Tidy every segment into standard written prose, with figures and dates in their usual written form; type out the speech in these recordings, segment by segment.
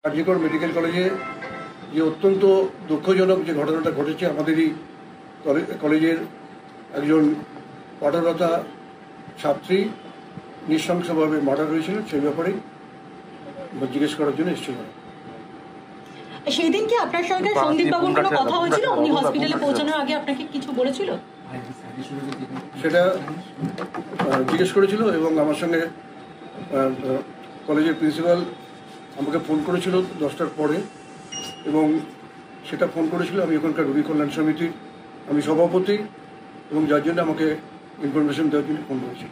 RG Kar medical কলেজে যে অত্যন্ত দুঃখজনক যে ঘটনাটা ঘটেছে, আমাদেরই কলেজের একজন পাঠরতা ছাত্রী নৃশংসভাবে মার্ডার হয়েছিল, সেই ব্যাপারে জিজ্ঞেস করার জন্য এসেছিল। সেই দিন কি আপনার সঙ্গে সন্দীপ বাবুর কোনো কথা হয়েছিল? উনি হসপিটালে পৌঁছানোর আগে আপনাকে কিছু বলেছিল? সেটা জিজ্ঞেস করেছিল এবং আমার সঙ্গে কলেজের প্রিন্সিপাল আমাকে ফোন করেছিল 10টার পরে, এবং সেটা ফোন করেছিল আমি ওখানকার রোগী কল্যাণ সমিতির আমি সভাপতি, এবং যার জন্য আমাকে ইনফরমেশন দেওয়ার জন্য ফোন করেছিল।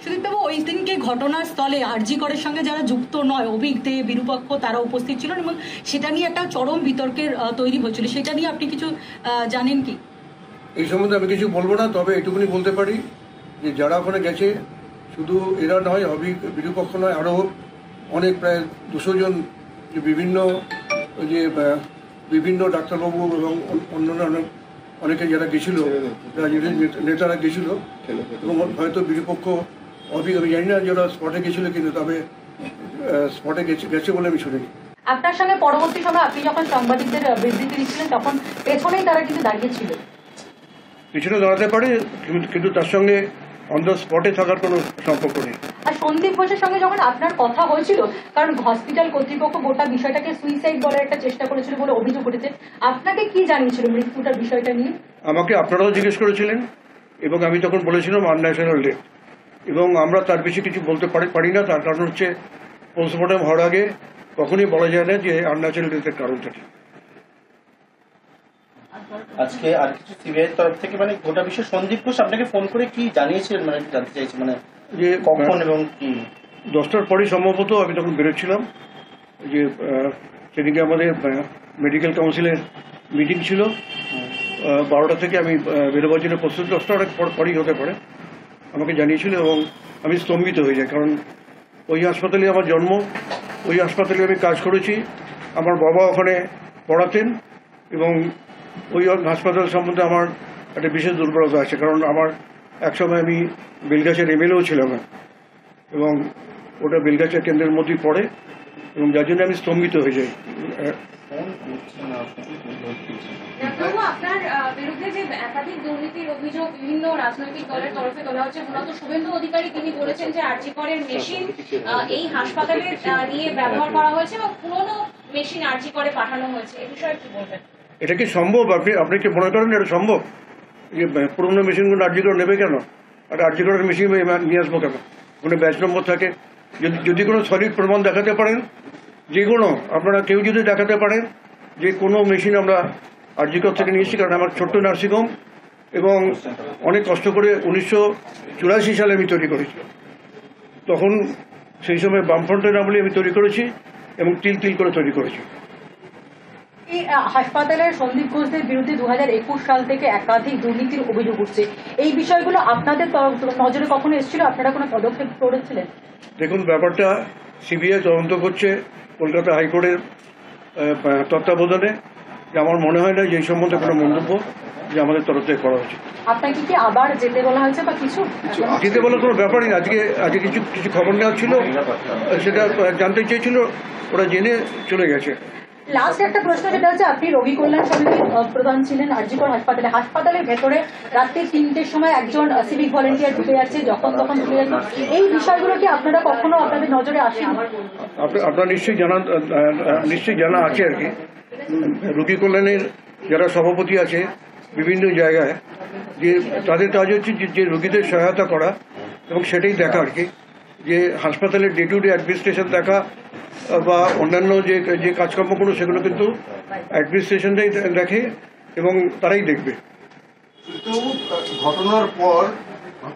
সুদীপবাবু, ওই দিনকে ঘটনাস্থলে আরজি করের সঙ্গে যারা যুক্ত নয়, অভিক দে, বিরূপাক্ষ, তারা উপস্থিত ছিলেন এবং সেটা নিয়ে একটা চরম বিতর্কের তৈরি হচ্ছিল। সেটা নিয়ে আপনি কিছু জানেন কি? এই সম্বন্ধে আমি কিছু বলবো না, তবে এটুকুনি বলতে পারি যে যারা ওখানে গেছে শুধু এরা নয়, অভিক বিরূপক্ষ নয়, আরও অনেক প্রায় 200 জন যে বিভিন্ন ডাক্তারবাবু এবং অন্যান্য অনেকে যারা গেছিল, নেতারা গেছিল, এবং হয়তো বিরূপক্ষ অভিক আমি জানি না যারা স্পটে গেছিল, কিন্তু তবে স্পটে গেছে বলে আমি শুনিনি। আপনার সঙ্গে পরবর্তী সময় আপনি যখন সাংবাদিকদের বিবৃতি দিচ্ছিলেন তখন পেছনেই তারা কিন্তু দাঁড়িয়েছিল। পিছনে দাঁড়াতে পারে, কিন্তু তার সঙ্গে অন দ্য স্পটে থাকার কোনো সম্পর্ক নেই। আর সন্দীপ ঘোষের সঙ্গে যখন আপনার কথা হয়েছিল, কারণ হসপিটাল কর্তৃপক্ষ গোটা বিষয়টাকে সুইসাইড বলার একটা চেষ্টা করেছিল বলে অভিযোগ উঠেছে, আপনাকে কি জানিয়েছিল মৃত্যুটার বিষয়টা নিয়ে? আমাকে আপনারাও জিজ্ঞেস করেছিলেন এবং আমি তখন বলেছিলাম আনন্যাচারাল ডেথ, এবং আমরা তার বেশি কিছু বলতে পারি না। তার কারণ হচ্ছে পোস্টমর্টম হওয়ার আগে কখনই বলা যায় না যে আনন্যাচারাল ডেথের কারণটা কি। আজকে আর কিছু সিবিআই তরফ থেকে মানে গোটা বিষয়ে সন্দীপ ঘোষ আপনাকে ফোন করে কি জানিয়েছিলেন, মানে জানতে চাইছি মানে যে কখন এবং কি? 10টার পরেই সম্ভবত আমি তখন বেরোচ্ছিলাম, যে সেদিকে আমাদের মেডিকেল কাউন্সিলের মিটিং ছিল 12টা থেকে আমি বেরোবার জন্য প্রস্তুত। 10টার পরেই হতে পারে আমাকে জানিয়েছিল, এবং আমি স্তম্ভিত হয়ে যাই, কারণ ওই হাসপাতালে আমার জন্ম, ওই হাসপাতালে আমি কাজ করেছি, আমার বাবা ওখানে পড়াতেন, এবং ওই হাসপাতাল সম্বন্ধে আমার একটা বিশেষ দুর্বলতা আছে, কারণ আমার একসময় আমি বেলগাছের এমএলএও ছিলাম, এবং ওটা বেলগাছের কেন্দ্রের মধ্যেই পড়ে, এবং যার জন্য আমি স্তম্ভিত হয়ে যাই। আপনার বিরুদ্ধে যে একাধিক দুর্নীতির অভিযোগ বিভিন্ন রাজনৈতিক দলের তরফে তোলা হচ্ছে, মূলত শুভেন্দু অধিকারী তিনি বলেছেন যে আরজি করের মেশিন এই হাসপাতালে নিয়ে ব্যবহার করা হয়েছে এবং পুরনো মেশিন আরজি করে পাঠানো হয়েছে, এ বিষয়ে কি বলবেন? এটা কি সম্ভব? আপনি কি মনে করেন এটা সম্ভব যে পুরনো মেশিনগুলো আরজি করে নেবে কেন? আর আরজি করার মেশিন নিয়ে আসবো কেন? কোনো ব্যাচ নম্বর থাকে, যদি কোনো সলিড প্রমাণ দেখাতে পারেন, যে কোনো আপনারা কেউ যদি দেখাতে পারেন যে কোনো মেশিন আমরা আরজিকর থেকে নিয়েছি, কারণ আমার ছোট্ট নার্সিংহোম, এবং অনেক কষ্ট করে 1984 সালে আমি তৈরি করেছি। তখন সেই সময় বামফ্রন্টের আমলে আমি তৈরি করেছি, এবং তিল তিল করে তৈরি করেছি। হাসপাতালের সন্দীপ ঘোষদের বিরুদ্ধে 2021 সাল থেকে একাধিক দুর্নীতির অভিযোগ উঠছে। এই বিষয়গুলো আপনাদের নজরে কখনো এসেছিল? আপনারা কোনো পদক্ষেপ করেছিলেন? দেখুন, ব্যাপারটা সিবিআই তদন্ত করছে কলকাতা হাইকোর্টের তত্ত্বাবধানে। আমার মনে হয় না যে এই সম্বন্ধে কোনো মন্তব্য যে আমাদের তরফ থেকে করা হয়েছে। আপনাকে কি আবার যেতে বলা হয়েছে বা কিছু? যেতে বলার কোনো ব্যাপারই না। আজকে কিছু খবর নেওয়া ছিল, সেটা জানতে চেয়েছিল, ওরা জেনে চলে গেছে। লাস্ট একটা প্রশ্ন, যেটা হচ্ছে আপনি রোগী কল্যাণ সমিতির প্রধান ছিলেন আরজিকর হাসপাতালে। হাসপাতালের ভেতরে রাত্রি 3টের সময় একজন সিভিক ভলেন্টিয়ার ঢুকে যাচ্ছে, যখন তখন ঢুকে যাচ্ছে, এই বিষয়গুলো কি আপনারা কখনো আপনাদের নজরে আসেন? আপনার নিশ্চয়ই জানা আছে আর কি। রোগী কল্যাণের যারা সভাপতি আছে বিভিন্ন জায়গায়, যে তাদের কাজ হচ্ছে যে রোগীদের সহায়তা করা, এবং সেটাই দেখা আর কি, যে হাসপাতালের ডে টু ডে অ্যাডমিনিস্ট্রেশন দেখা বা অন্যান্য যে কাজকর্মগুলো সেগুলো কিন্তু অ্যাডমিনিস্ট্রেশনটাই দেখে, এবং তারাই দেখবে। ঘটনার পর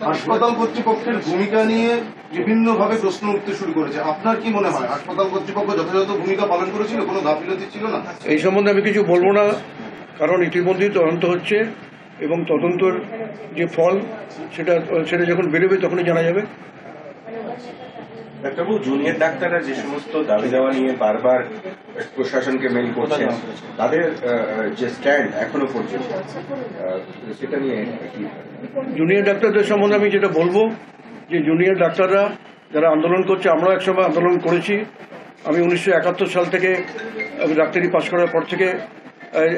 হাসপাতাল কর্তৃপক্ষের ভূমিকা নিয়ে বিভিন্নভাবে প্রশ্ন উঠতে শুরু করেছে। আপনার কি মনে হয় হাসপাতাল কর্তৃপক্ষ যথাযথ ভূমিকা পালন করেছিল, কোনো গাফিলতি ছিল না? এই সম্বন্ধে আমি কিছু বলবো না, কারণ ইতিমধ্যেই তদন্ত হচ্ছে, এবং তদন্তের যে ফল সেটা যখন বেরোবে তখনই জানা যাবে। ডাক্তারবাবু, জুনিয়র ডাক্তাররা যে সমস্ত দাবি দেওয়া নিয়ে বারবার প্রশাসনকে মেল করছেন, তাদের যে স্ট্যান্ড এখনো পর্যন্ত সেটা নিয়ে কি? জুনিয়র ডাক্তারদের সম্বন্ধে আমি যেটা বলবো, যে জুনিয়র ডাক্তাররা যারা আন্দোলন করছে, আমরাও একসময় আন্দোলন করেছি, আমি 1971 সাল থেকে আমি ডাক্তারি পাশ করার পর থেকে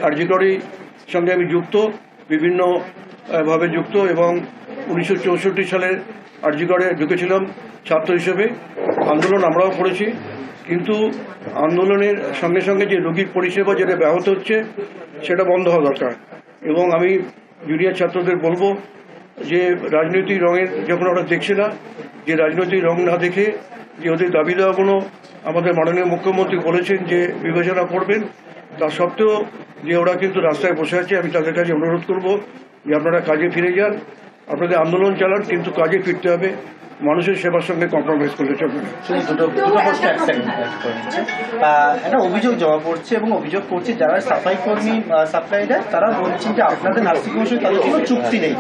আরজি করের সঙ্গে আমি যুক্ত, বিভিন্ন ভাবে যুক্ত, এবং 1964 সালে আরজি করে ঢুকেছিলাম ছাত্র হিসেবে। আন্দোলন আমরাও করেছি, কিন্তু আন্দোলনের সঙ্গে সঙ্গে যে রোগীর পরিষেবা যেটা ব্যাহত হচ্ছে সেটা বন্ধ হওয়া দরকার। এবং আমি জুনিয়র ছাত্রদের বলবো যে রাজনৈতিক রঙের যখন ওরা দেখছে না, যে রাজনৈতিক রং না দেখে যে ওদের দাবি দেওয়াগুলো আমাদের মাননীয় মুখ্যমন্ত্রী বলেছেন যে বিবেচনা করবেন, তা সত্ত্বেও যে ওরা কিন্তু রাস্তায় বসে আছে, আমি তাদের কাছে অনুরোধ করব যে আপনারা কাজে ফিরে যান, আপনাদের আন্দোলন চালান, কিন্তু কাজে ফিরতে হবে, মানুষের সেবার সঙ্গে কম্প্রোমাইজ করলে চলবে না। দুটো প্রশ্ন এক সেকেন্ড একটা অভিযোগ জমা পড়ছে এবং অভিযোগ করছে যারা সাফাই কর্মী সাপ্লাই দেয় তারা বলছেন যে আপনাদের নার্সিংহোমের সঙ্গে তাদের কোনো চুক্তি নেই,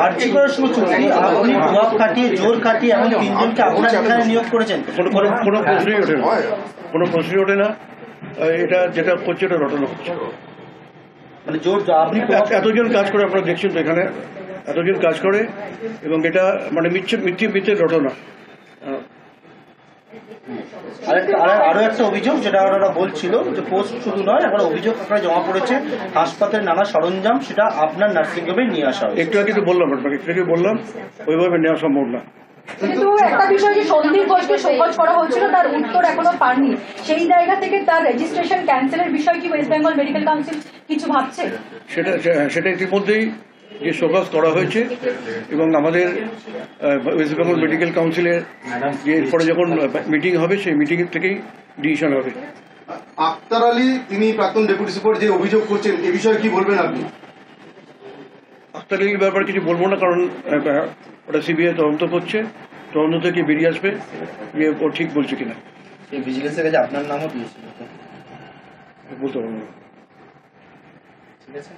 আরজি করার সঙ্গে চুক্তি নেই, আপনি প্রভাব খাটিয়ে জোর খাটিয়ে এমন 3 জনকে আপনারা এখানে নিয়োগ করেছেন। কোনো প্রশ্নই ওঠে না, কোনো প্রশ্নই ওঠে না। এটা যেটা করছে এটা রটনা হচ্ছে। মানে জোর আপনি এতজন কাজ করে, আপনারা দেখছেন তো এখানে এতজন কাজ করে, এবং এটা মানে মিথ্যে রটনা। আরো একটা অভিযোগ যেটা ওরা বলছিল যে পোস্ট শুধু নয়, এখন অভিযোগ আপনারা জমা পড়েছে হাসপাতালের নানা সরঞ্জাম সেটা আপনার নার্সিংহোমে নিয়ে আসা হয়। একটু আগে তো বললাম, আপনাকে একটু আগে বললাম, ওইভাবে নেওয়া সম্ভব না। কিন্তু একটা বিষয় যে সন্দীপ ঘোষকে শোকজ করা হচ্ছিল, তার উত্তর এখনো পাননি, সেই জায়গা থেকে তার রেজিস্ট্রেশন ক্যান্সেলের বিষয় কি ওয়েস্ট বেঙ্গল মেডিকেল কাউন্সিল কিছু ভাবছে? সেটা ইতিমধ্যেই যে শোকজ করা হয়েছে, এবং আমাদের ওয়েস্ট বেঙ্গল মেডিকেল কাউন্সিলের যে এরপরে যখন মিটিং হবে সেই মিটিং থেকেই ডিসিশন হবে। আক্তার আলী তিনি প্রাক্তন ডেপুটি সুপার যে অভিযোগ করছেন এ বিষয়ে কি বলবেন আপনি? আক্তার আলীর ব্যাপারে কিছু বলবো না, কারণ ওটা সিবিআই তদন্ত করছে, তদন্ত থেকে বেরিয়ে আসবে যে ও ঠিক বলছে কিনা। ভিজিলেন্সের কাছে আপনার নামও দিয়েছিল, বলতে পারবো না। ঠিক আছে।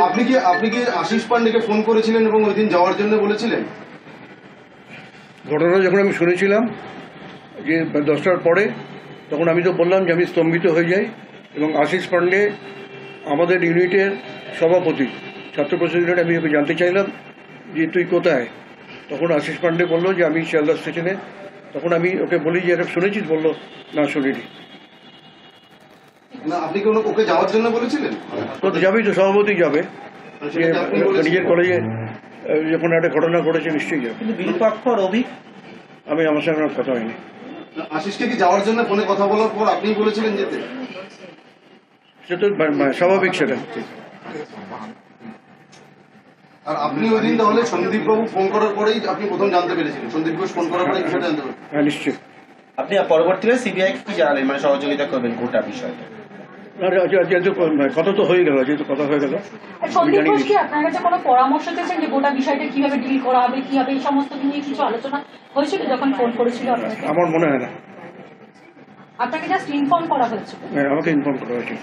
আপনি কি আশিস পান্ডেকে ফোন করেছিলেন এবং ওই দিন যাওয়ার জন্য বলেছিলেন? ঘটনা যখন আমি শুনেছিলাম যে 10টার পরে, তখন আমি তো বললাম যে আমি স্তম্ভিত হয়ে যাই, এবং আশিস পান্ডে আমাদের ইউনিটের সভাপতি, ছাত্র পরিষদ ইউনিট, আমি ওকে জানতে চাইলাম যে তুই কোথায়। তখন আশিস পান্ডে বললো যে আমি শিয়ালদা স্টেশনে। তখন আমি ওকে বলি যে এটা শুনেছিস? বললো না, শুনিনি। না, আপনি কি ওকে যাওয়ার জন্য বলেছিলেন? তো যাবেই, তো সভাপতি যাবে, নিজের কলেজে যখন একটা ঘটনা ঘটেছে নিশ্চয়ই যাবে। কিন্তু বিরূপাক্ষ রবি আমি আমার সঙ্গে আমার কথা হয়নি। আশিসকে কি যাওয়ার জন্য ফোনে কথা বলার পর আপনি বলেছিলেন যেতে? সেটা স্বাভাবিক। সেটা আর আপনি ওই দিন তাহলে সন্দীপ বাবু ফোন করার পরেই আপনি প্রথম জানতে পেরেছিলেন, সন্দীপ ঘোষ ফোন করার পরেই বিষয়টা জানতে পেরেছেন? হ্যাঁ, নিশ্চয়ই। আপনি পরবর্তীতে সিবিআই কি জানালেন, মানে সহযোগিতা করবেন গোটা বিষয়টা? যেহেতু কথা তো হয়ে গেল, সন্দীপ ঘোষ কি আপনার কাছে কোনো পরামর্শ দিয়েছেন যে গোটা বিষয়টা কিভাবে ডিল করা হবে, কি হবে, এই সমস্ত নিয়ে কিছু আলোচনা হয়েছিল যখন ফোন করেছিল আপনাকে? আমার মনে হয় না। আপনাকে জাস্ট ইনফর্ম করা হয়েছিল? আমাকে ইনফর্ম করা হয়েছে।